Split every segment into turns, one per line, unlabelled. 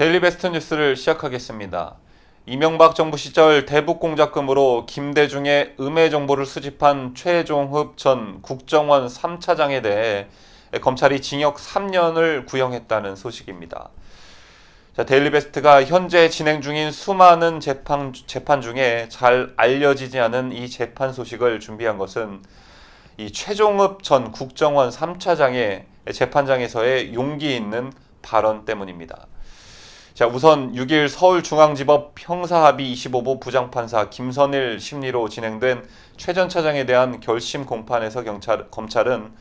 데일리베스트 뉴스를 시작하겠습니다. 이명박 정부 시절 대북공작금으로 김대중의 음해 정보를 수집한 최종흡 전 국정원 3차장에 대해 검찰이 징역 3년을 구형했다는 소식입니다. 데일리베스트가 현재 진행 중인 수많은 재판 중에 잘 알려지지 않은 이 재판 소식을 준비한 것은 이 최종흡 전 국정원 3차장의 재판장에서의 용기 있는 발언 때문입니다. 우선 6일 서울중앙지법 형사합의 25부 부장판사 김선일 심리로 진행된 최 전 차장에 대한 결심 공판에서 검찰은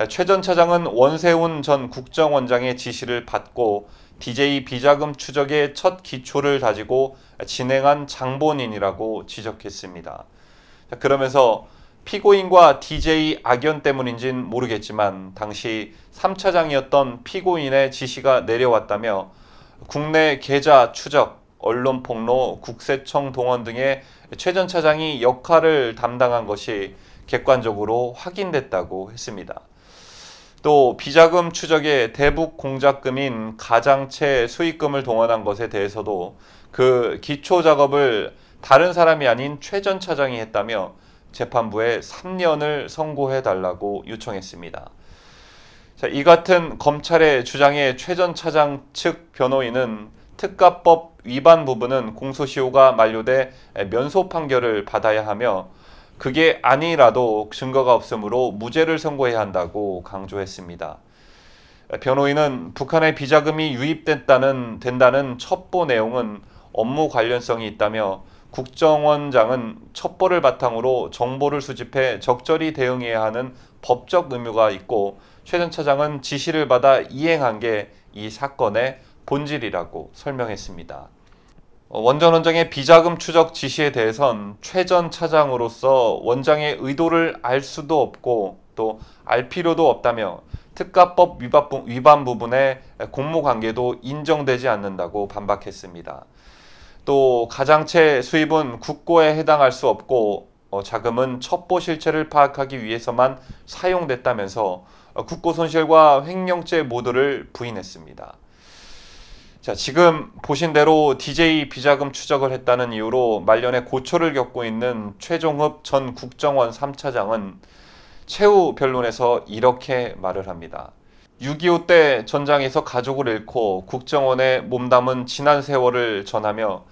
최 전 차장은 원세훈 전 국정원장의 지시를 받고 DJ 비자금 추적의 첫 기초를 다지고 진행한 장본인이라고 지적했습니다. 그러면서 피고인과 DJ 악연 때문인진 모르겠지만 당시 3차장이었던 피고인의 지시가 내려왔다며 국내 계좌 추적, 언론 폭로, 국세청 동원 등의 최 전 차장이 역할을 담당한 것이 객관적으로 확인됐다고 했습니다. 또 비자금 추적에 대북 공작금인 가장채 수익금을 동원한 것에 대해서도 그 기초 작업을 다른 사람이 아닌 최 전 차장이 했다며 재판부에 3년을 선고해달라고 요청했습니다. 이 같은 검찰의 주장에 최 전 차장 측 변호인은 특가법 위반 부분은 공소시효가 만료돼 면소 판결을 받아야 하며 그게 아니라도 증거가 없으므로 무죄를 선고해야 한다고 강조했습니다. 변호인은 북한의 비자금이 유입된다는 첩보 내용은 업무 관련성이 있다며 국정원장은 첩보를 바탕으로 정보를 수집해 적절히 대응해야 하는 법적 의무가 있고 최 전 차장은 지시를 받아 이행한 게 이 사건의 본질이라고 설명했습니다. 원전 원장의 비자금 추적 지시에 대해선 최 전 차장으로서 원장의 의도를 알 수도 없고 또 알 필요도 없다며 특가법 위반 부분의 공모관계도 인정되지 않는다고 반박했습니다. 또 가장채 수입은 국고에 해당할 수 없고 자금은 첩보 실체를 파악하기 위해서만 사용됐다면서 국고 손실과 횡령죄 모두를 부인했습니다. 지금 보신 대로 DJ 비자금 추적을 했다는 이유로 말년에 고초를 겪고 있는 최종흡 전 국정원 3차장은 최후 변론에서 이렇게 말을 합니다. 6.25 때 전장에서 가족을 잃고 국정원에 몸담은 지난 세월을 전하며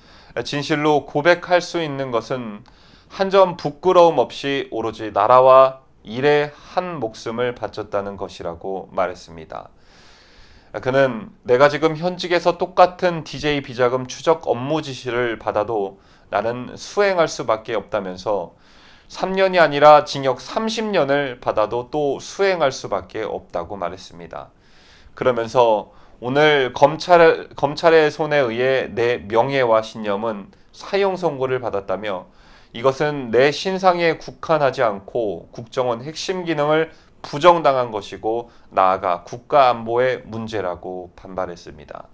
진실로 고백할 수 있는 것은 한 점 부끄러움 없이 오로지 나라와 일에 한 목숨을 바쳤다는 것이라고 말했습니다. 그는 내가 지금 현직에서 똑같은 DJ 비자금 추적 업무 지시를 받아도 나는 수행할 수밖에 없다면서 3년이 아니라 징역 30년을 받아도 또 수행할 수밖에 없다고 말했습니다. 그러면서 오늘 검찰의 손에 의해 내 명예와 신념은 사형 선고를 받았다며 이것은 내 신상에 국한하지 않고 국정원 핵심 기능을 부정당한 것이고 나아가 국가안보의 문제라고 반발했습니다.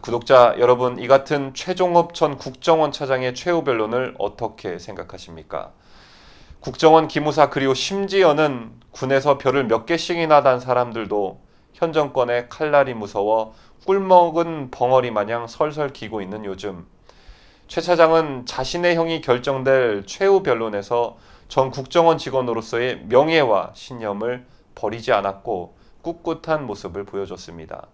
구독자 여러분, 이 같은 최종흡 전 국정원 차장의 최후 변론을 어떻게 생각하십니까? 국정원 기무사 그리고 심지어는 군에서 별을 몇 개씩이나 단 사람들도 현 정권의 칼날이 무서워 꿀먹은 벙어리 마냥 설설 기고 있는 요즘 최 차장은 자신의 형이 결정될 최후 변론에서 전 국정원 직원으로서의 명예와 신념을 버리지 않았고 꿋꿋한 모습을 보여줬습니다.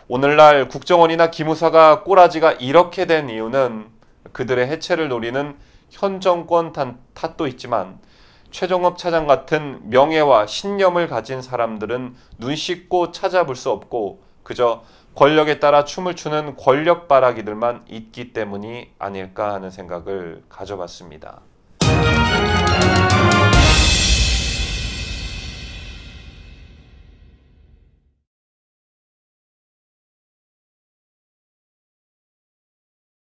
오늘날 국정원이나 기무사가 꼬라지가 이렇게 된 이유는 그들의 해체를 노리는 현 정권 탓도 있지만 최종흡 차장 같은 명예와 신념을 가진 사람들은 눈 씻고 찾아볼 수 없고 그저 권력에 따라 춤을 추는 권력바라기들만 있기 때문이 아닐까 하는 생각을 가져봤습니다.